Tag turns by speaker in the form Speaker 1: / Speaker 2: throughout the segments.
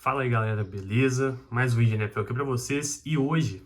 Speaker 1: Fala aí galera, beleza? Mais um vídeo de NFL aqui pra vocês e hoje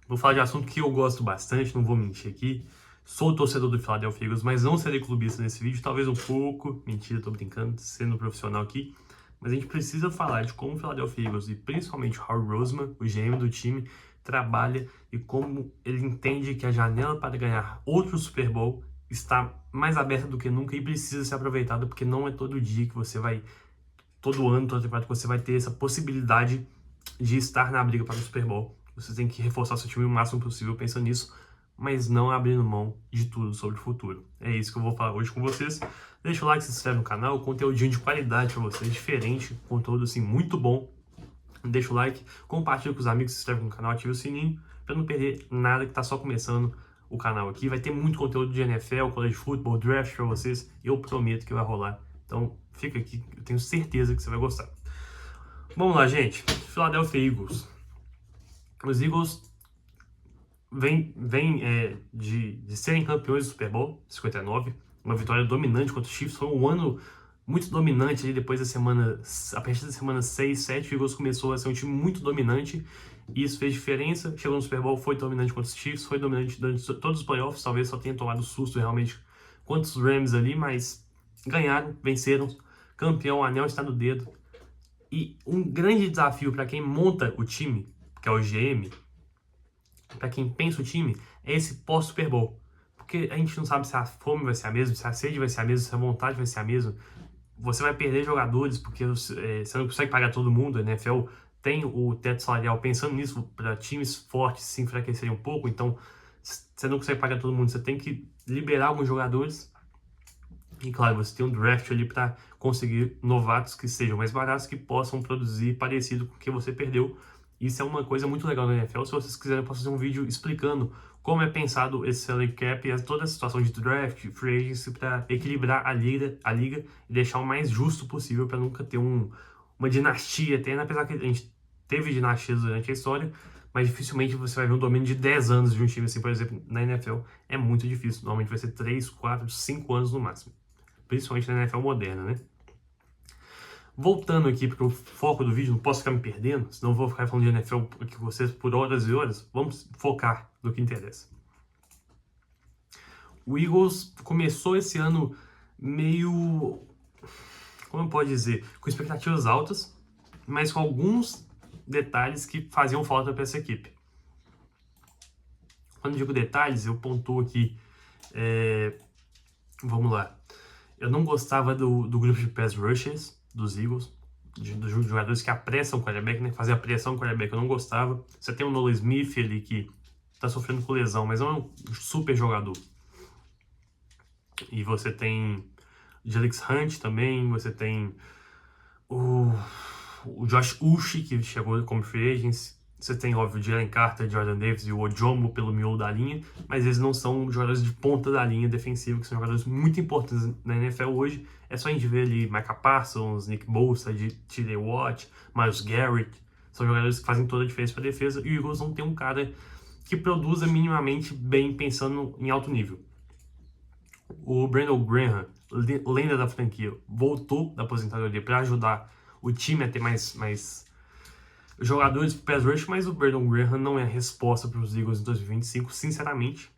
Speaker 1: vou falar de um assunto que eu gosto bastante, não vou mentir aqui. Sou torcedor do Philadelphia Eagles, mas não serei clubista nesse vídeo, talvez um pouco, mentira, tô brincando, sendo profissional aqui. Mas a gente precisa falar de como o Philadelphia Eagles e principalmente o Howie Roseman, o GM do time, trabalha e como ele entende que a janela para ganhar outro Super Bowl está mais aberta do que nunca e precisa ser aproveitada, porque não é todo dia que você vai todo ano, toda temporada, que você vai ter essa possibilidade de estar na briga para o Super Bowl. Você tem que reforçar seu time o máximo possível pensando nisso, mas não abrindo mão de tudo sobre o futuro. É isso que eu vou falar hoje com vocês. Deixa o like, se inscreve no canal, conteúdinho de qualidade para vocês, diferente, conteúdo assim muito bom. Deixa o like, compartilha com os amigos, se inscreve no canal, ativa o sininho para não perder nada que tá só começando o canal aqui. Vai ter muito conteúdo de NFL, college football, draft para vocês. Eu prometo que vai rolar. Então fica aqui, eu tenho certeza que você vai gostar. Vamos lá, gente. Philadelphia Eagles. Os Eagles vêm de serem campeões do Super Bowl 59, uma vitória dominante contra os Chiefs. Foi um ano muito dominante ali depois da semana, a partir da semana 6, 7, o Eagles começou a ser um time muito dominante e isso fez diferença. Chegou no Super Bowl, foi dominante contra os Chiefs, foi dominante durante todos os playoffs, talvez só tenha tomado susto realmente contra os Rams ali, mas ganharam, venceram, campeão, o anel está no dedo. E um grande desafio para quem monta o time, que é o GM, para quem pensa o time, é esse pós-Super Bowl. Porque a gente não sabe se a fome vai ser a mesma, se a sede vai ser a mesma, se a vontade vai ser a mesma. Você vai perder jogadores porque você não consegue pagar todo mundo. A NFL tem o teto salarial pensando nisso para times fortes se enfraquecerem um pouco. Então, você não consegue pagar todo mundo. Você tem que liberar alguns jogadores. E claro, você tem um draft ali para conseguir novatos que sejam mais baratos, que possam produzir parecido com o que você perdeu. Isso é uma coisa muito legal na NFL. Se vocês quiserem, eu posso fazer um vídeo explicando como é pensado esse salary cap e toda a situação de draft, free agency, para equilibrar a liga e deixar o mais justo possível para nunca ter uma dinastia eterna, apesar que a gente teve dinastias durante a história, mas dificilmente você vai ver um domínio de 10 anos de um time assim, por exemplo, na NFL. É muito difícil. Normalmente vai ser 3, 4, 5 anos no máximo. Principalmente na NFL moderna, né? Voltando aqui para o foco do vídeo, não posso ficar me perdendo, senão eu vou ficar falando de NFL aqui com vocês por horas e horas. Vamos focar no que interessa. O Eagles começou esse ano meio, como pode dizer, com expectativas altas, mas com alguns detalhes que faziam falta para essa equipe. Quando eu digo detalhes, eu pontuo aqui, vamos lá. Eu não gostava do grupo de pass rushers dos Eagles, dos jogadores que apressam o quarterback, né? Fazer a pressão no quarterback, eu não gostava. Você tem o Nolan Smith ali que tá sofrendo com lesão, mas não é um super jogador. E você tem o Alex Hunt também, você tem o Josh Uche, que chegou como free agent. Você tem, óbvio, o Jalen Carter, Jordan Davis e o Ojomo pelo miolo da linha, mas eles não são jogadores de ponta da linha defensiva, que são jogadores muito importantes na NFL hoje. É só a gente ver ali Micah Parsons, Nick Bosa, T.J. Watt, Myles Garrett. São jogadores que fazem toda a diferença para a defesa, e o Eagles não tem um cara que produza minimamente bem pensando em alto nível. O Brandon Graham, lenda da franquia, voltou da aposentadoria para ajudar o time a ter mais jogadores para pass rush, mas o Brandon Graham não é a resposta para os Eagles em 2025, sinceramente.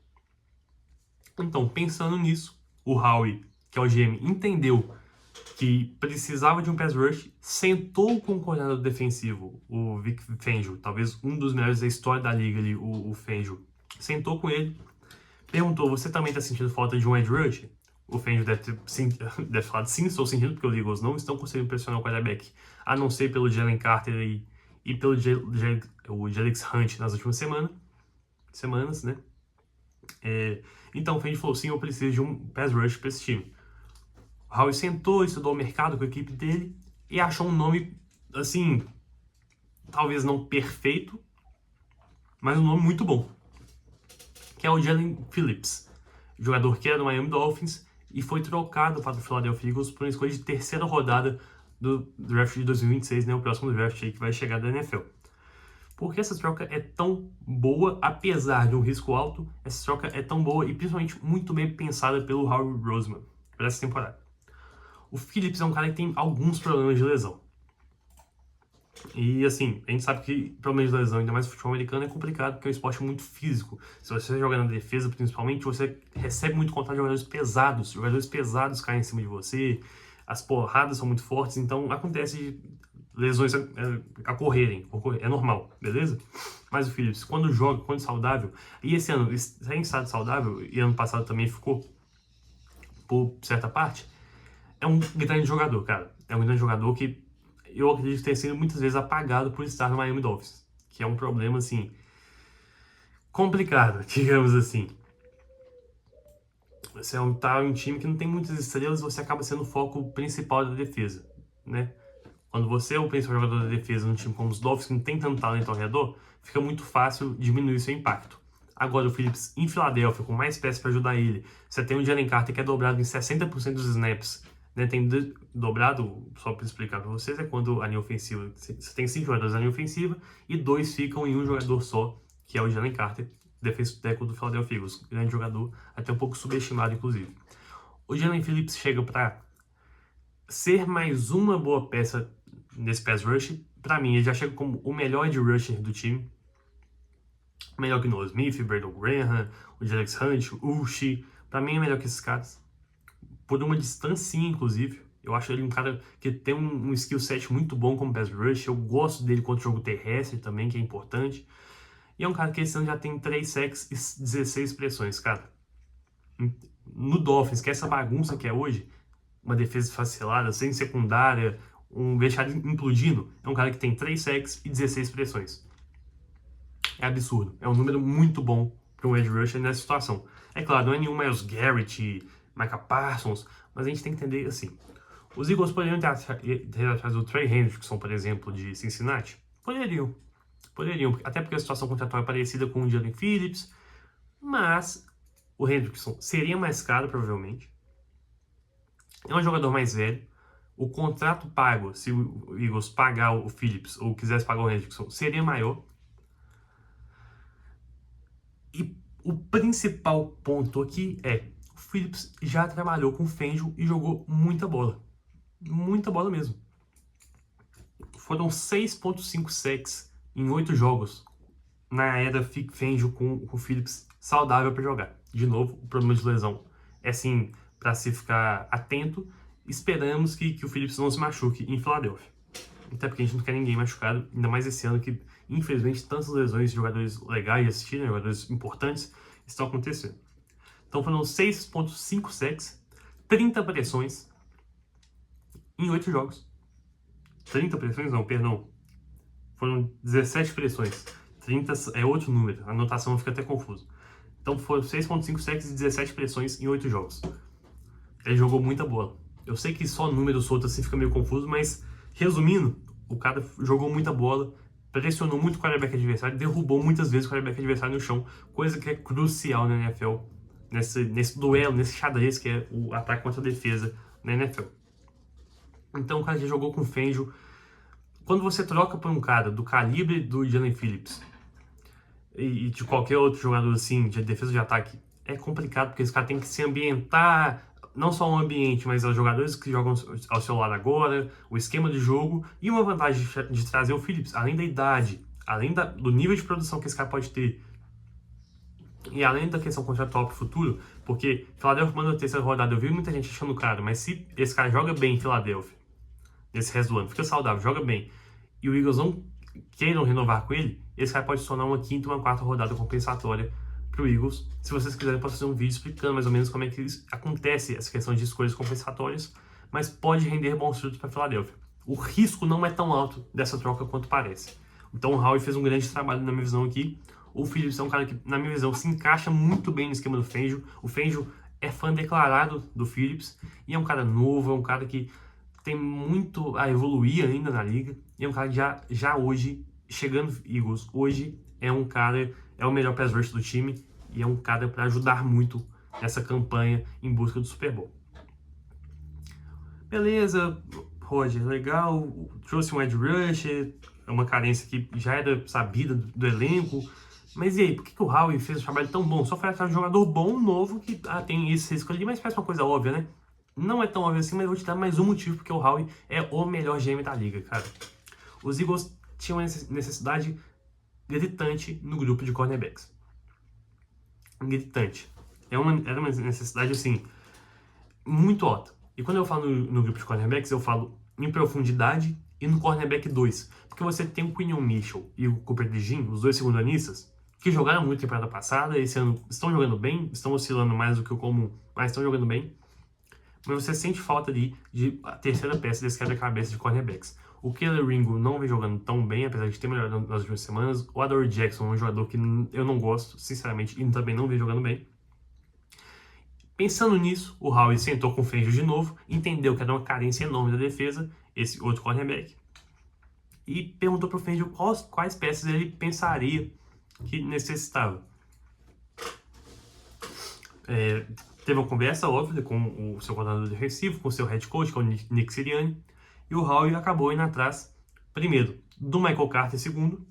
Speaker 1: Então, pensando nisso, o Howie, que é o GM, entendeu que precisava de um pass rush, sentou com o coordenador defensivo, o Vic Fangio, talvez um dos melhores da história da liga ali, o Fangio. Sentou com ele, perguntou: você também está sentindo falta de um edge rush? O Fangio deve falar: sim, estou sentindo, porque os Eagles não estão conseguindo pressionar o quarterback, a não ser pelo Jalen Carter e pelo Alex Hunt nas últimas semanas, né? Então o Fangio falou: sim, eu preciso de um pass rush para esse time. O Howie sentou, estudou o mercado com a equipe dele e achou um nome, assim, talvez não perfeito, mas um nome muito bom, que é o Jalen Phillips, jogador que era do Miami Dolphins e foi trocado para o Philadelphia Eagles por uma escolha de terceira rodada do draft de 2026, né, o próximo draft aí que vai chegar da NFL. Por que essa troca é tão boa, apesar de um risco alto? Essa troca é tão boa e principalmente muito bem pensada pelo Howie Roseman para essa temporada. O Phillips é um cara que tem alguns problemas de lesão. E assim, a gente sabe que problema de lesão, ainda mais no futebol americano, é complicado porque é um esporte muito físico. Se você joga na defesa, principalmente, você recebe muito contato de jogadores pesados caem em cima de você, as porradas são muito fortes, então acontece de lesões ocorrer, é normal, beleza? Mas o Phillips, quando joga, quando saudável, e esse ano, sem estado saudável, e ano passado também ficou, por certa parte, é um grande jogador, cara. É um grande jogador que eu acredito ter sido muitas vezes apagado por estar no Miami Dolphins, que é um problema, assim, complicado, digamos assim. Você tá em um time que não tem muitas estrelas, você acaba sendo o foco principal da defesa, né? Quando você é o principal jogador da defesa num time como os Dolphins, que não tem tanto talento ao redor, fica muito fácil diminuir seu impacto. Agora, o Phillips em Filadélfia, com mais peças para ajudar ele, você tem o Jalen Carter que é dobrado em 60% dos snaps, né? Tem dobrado, só para explicar para vocês, é quando a linha ofensiva, você tem 5 jogadores na linha ofensiva e 2 ficam em um jogador só, que é o Jalen Carter, defensive tackle do Philadelphia Eagles, grande jogador, até um pouco subestimado, inclusive. O Jalen Phillips chega para ser mais uma boa peça nesse pass rush. Para mim, ele já chega como o melhor edge rusher do time. Melhor que o Noah Smith, Brandon Graham, o Jalex Hunt, o Uchi. Para mim é melhor que esses caras. Por uma distância, inclusive. Eu acho ele um cara que tem um skill set muito bom como pass rush. Eu gosto dele contra o jogo terrestre também, que é importante. E é um cara que esse ano já tem 3 sacks e 16 pressões, cara. No Dolphins, que é essa bagunça que é hoje, uma defesa esfacelada, sem secundária, um vestiário implodindo, é um cara que tem 3 sacks e 16 pressões. É absurdo. É um número muito bom para um edge rusher nessa situação. É claro, não é nenhum Myles Garrett, Micah Parsons, mas a gente tem que entender assim. Os Eagles poderiam ter atrás do Trey Hendrickson, por exemplo, de Cincinnati? Poderiam. Até porque a situação contratual é parecida com o Jalen Phillips, mas o Hendrickson seria mais caro, provavelmente. É um jogador mais velho. O contrato pago, se o Eagles pagar o Phillips ou quisesse pagar o Hendrickson, seria maior. E o principal ponto aqui é: o Phillips já trabalhou com o Fangio e jogou muita bola. Muita bola mesmo. Foram 6,5 sacks em 8 jogos na era Fangio com o Phillips saudável para jogar. De novo, o problema de lesão é assim, para se ficar atento. Esperamos que o Phillips não se machuque em Filadélfia. Até porque a gente não quer ninguém machucado, ainda mais esse ano que, infelizmente, tantas lesões de jogadores legais de assistir, né, jogadores importantes, estão acontecendo. Então foram 6,5 sacks, 30 pressões em 8 jogos. 30 pressões? Não, perdão. Foram 17 pressões. 30 é outro número, a anotação fica até confusa. Então foram 6,5 sacks e 17 pressões em 8 jogos. Ele jogou muita bola. Eu sei que só número solto assim fica meio confuso, mas resumindo, o cara jogou muita bola, pressionou muito o quarterback adversário, derrubou muitas vezes o quarterback adversário no chão, coisa que é crucial na NFL, nesse duelo, nesse xadrez que é o ataque contra a defesa na NFL. Então o cara já jogou com o Fangio. Quando você troca por um cara do calibre do Jalen Phillips e de qualquer outro jogador assim, de defesa de ataque, é complicado, porque esse cara tem que se ambientar, não só o ambiente, mas os jogadores que jogam ao seu lado agora, o esquema de jogo, e uma vantagem de trazer o Phillips, além da idade, além do nível de produção que esse cara pode ter, e além da questão contratual para o futuro, porque Philadelphia manda a terceira rodada, eu vi muita gente achando caro, mas se esse cara joga bem em Philadelphia, nesse resto do ano, fica saudável, joga bem, e o Eagles não queiram renovar com ele, esse cara pode se tornar uma quinta ou uma quarta rodada compensatória para o Eagles. Se vocês quiserem, eu posso fazer um vídeo explicando mais ou menos como é que acontece essa questão de escolhas compensatórias, mas pode render bons frutos para a Filadélfia. O risco não é tão alto dessa troca quanto parece. Então o Howie fez um grande trabalho na minha visão aqui. O Phillips é um cara que, na minha visão, se encaixa muito bem no esquema do Fangio. O Fangio é fã declarado do Phillips e é um cara novo, é um cara que tem muito a evoluir ainda na liga. E é um cara que já hoje, chegando Eagles, hoje é um cara, é o melhor pass rush do time e é um cara para ajudar muito nessa campanha em busca do Super Bowl. Beleza, Roger, legal, trouxe um edge rusher, é uma carência que já era sabida do elenco, mas e aí, por que o Howie fez um trabalho tão bom? Só foi atrás de um jogador bom, novo, que tem esse risco ali, mas parece uma coisa óbvia, né? Não é tão óbvio assim, mas eu vou te dar mais um motivo porque o Howie é o melhor GM da liga, cara. Os Eagles tinham uma necessidade gritante no grupo de cornerbacks. Gritante. Era uma necessidade, assim, muito alta. E quando eu falo no grupo de cornerbacks, eu falo em profundidade e no cornerback 2. Porque você tem o Quinion Mitchell e o Cooper DeJean, os dois segundanistas, que jogaram muito temporada passada, esse ano estão jogando bem, estão oscilando mais do que o comum, mas estão jogando bem. Mas você sente falta de a terceira peça desse quebra-cabeça de cornerbacks. O Keller Ringo não vem jogando tão bem, apesar de ter melhorado nas últimas semanas. O Adoree Jackson é um jogador que eu não gosto, sinceramente, e também não vem jogando bem. Pensando nisso, o Howie sentou com o Fangio de novo, entendeu que era uma carência enorme da defesa, esse outro cornerback, e perguntou para o Fangio quais peças ele pensaria que necessitava. Teve uma conversa, óbvia, com o seu coordenador defensivo, com o seu head coach, que é o Nick Sirianni, e o Howie acabou indo atrás, primeiro, do Michael Carter, segundo,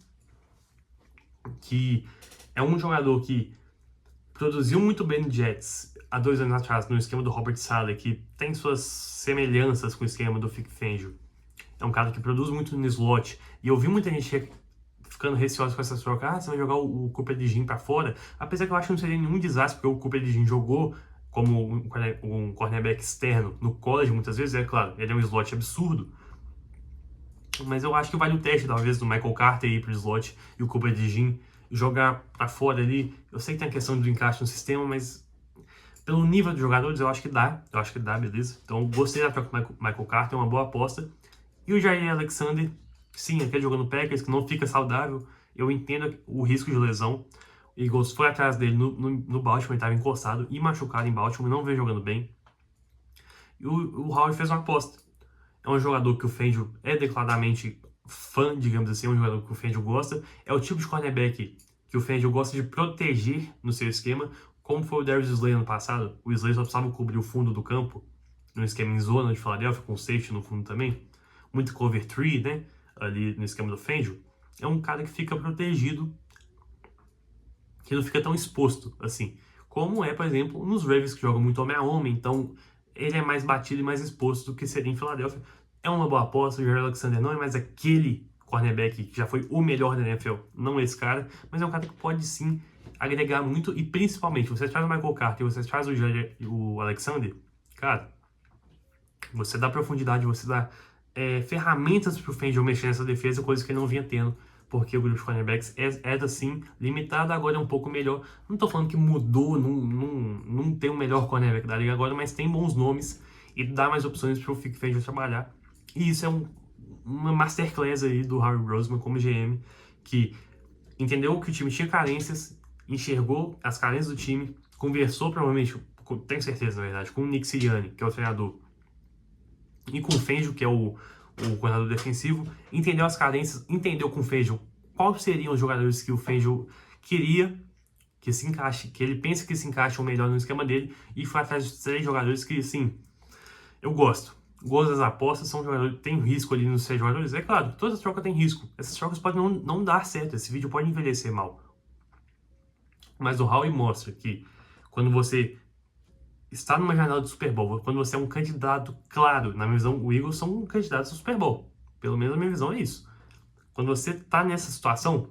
Speaker 1: que é um jogador que produziu muito bem no Jets há 2 anos atrás, no esquema do Robert Saleh, que tem suas semelhanças com o esquema do Vic Fangio. É um cara que produz muito no slot, e eu vi muita gente ficando receosa com essas trocas. Você vai jogar o Cooper DeJean pra fora, apesar que eu acho que não seria nenhum desastre, porque o Cooper DeJean jogou como um cornerback externo no college muitas vezes, é claro, ele é um slot absurdo, mas eu acho que vale o teste, talvez, do Michael Carter ir pro slot e o Cooper DeJean jogar pra fora ali. Eu sei que tem a questão do encaixe no sistema, mas pelo nível de jogadores, eu acho que dá, beleza. Então, gostei da troca do Michael Carter, é uma boa aposta. E o Jair Alexander, sim, aquele jogando Packers, que não fica saudável, eu entendo o risco de lesão. O Eagles foi atrás dele no Baltimore, ele estava encostado e machucado em Baltimore, não veio jogando bem. E o Howard fez uma aposta. É um jogador que o Fangio é declaradamente fã, digamos assim, é um jogador que o Fangio gosta. É o tipo de cornerback que o Fangio gosta de proteger no seu esquema, como foi o Darius Slay ano passado. O Slay só precisava cobrir o fundo do campo, no esquema em zona de Philadelphia, com safety no fundo também. Muito cover 3, né, ali no esquema do Fangio. É um cara que fica protegido, que não fica tão exposto, assim. Como é, por exemplo, nos Ravens, que jogam muito homem a homem, então ele é mais batido e mais exposto do que seria em Filadélfia. É uma boa aposta, o Jair Alexander não é mais aquele cornerback que já foi o melhor da NFL, não esse cara, mas é um cara que pode sim agregar muito, e principalmente, você traz o Michael Carter e você traz o Alexander, cara, você dá profundidade, você dá ferramentas para o Fangio mexer nessa defesa, coisa que ele não vinha tendo, porque o grupo de cornerbacks era assim, limitado, agora é um pouco melhor. Não tô falando que mudou, não tem o melhor cornerback da liga agora, mas tem bons nomes e dá mais opções para o Fangio trabalhar. E isso é uma masterclass aí do Harry Roseman como GM, que entendeu que o time tinha carências, enxergou as carências do time, conversou provavelmente, tenho certeza na verdade, com o Nick Sirianni, que é o treinador, e com o Fangio, que é o coordenador defensivo, entendeu as carências, entendeu com o Fangio quais seriam os jogadores que o Fangio queria que se encaixe, que ele pensa que se encaixam melhor no esquema dele, e foi atrás de 3 jogadores que, sim, eu gosto. Gosto das apostas, são jogadores, tem risco ali nos 6 jogadores, é claro, toda troca tem risco. Essas trocas podem não dar certo, esse vídeo pode envelhecer mal. Mas o Howie mostra que quando você está numa janela de Super Bowl, quando você é um candidato, claro, na minha visão, o Eagles são candidatos ao Super Bowl. Pelo menos na minha visão é isso. Quando você está nessa situação,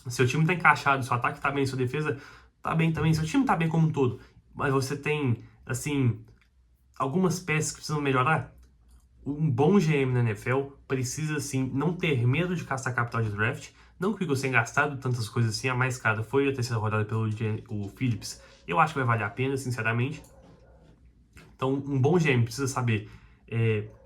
Speaker 1: seu time está encaixado, seu ataque está bem, sua defesa está bem também, seu time está bem como um todo, mas você tem, assim, algumas peças que precisam melhorar. Um bom GM na NFL precisa, assim, não ter medo de gastar capital de draft. Não que o Eagles tenha gastado tantas coisas assim, a mais cara foi a terceira rodada pelo o Phillips. Eu acho que vai valer a pena, sinceramente. Então, um bom GM precisa saber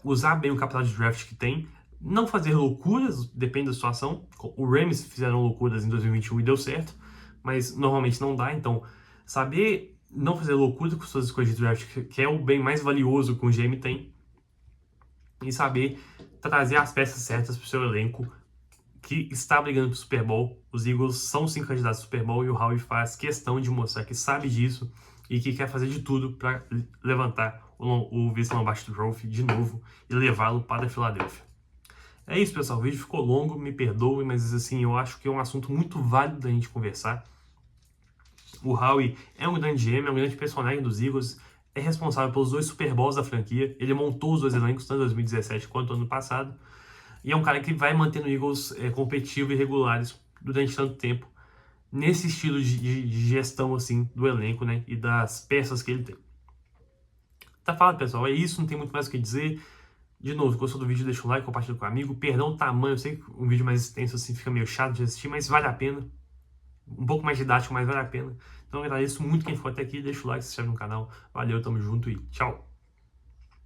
Speaker 1: usar bem o capital de draft que tem, não fazer loucuras, depende da situação. O Rams fizeram loucuras em 2021 e deu certo, mas normalmente não dá. Então, saber não fazer loucura com suas escolhas de draft, que é o bem mais valioso que um GM tem, e saber trazer as peças certas para o seu elenco, que está brigando para o Super Bowl. Os Eagles são 5 candidatos ao Super Bowl e o Howie faz questão de mostrar que sabe disso e que quer fazer de tudo para levantar o Vince Lombardi Trophy de novo e levá-lo para a Filadélfia. É isso, pessoal. O vídeo ficou longo, me perdoe, mas assim, eu acho que é um assunto muito válido da gente conversar. O Howie é um grande GM, é um grande personagem dos Eagles, é responsável pelos 2 Super Bowls da franquia. Ele montou os 2 elencos, tanto em 2017 quanto ano passado. E é um cara que vai mantendo o Eagles competitivo e regulares durante tanto tempo, nesse estilo de gestão, assim, do elenco, né? E das peças que ele tem. Tá falado, pessoal. É isso, não tem muito mais o que dizer. De novo, se gostou do vídeo, deixa um like, compartilha com o amigo. Perdão o tamanho, eu sei que um vídeo mais extenso assim fica meio chato de assistir, mas vale a pena. Um pouco mais didático, mas vale a pena. Então eu agradeço muito quem ficou até aqui. Deixa o like, se inscreve no canal. Valeu, tamo junto e tchau!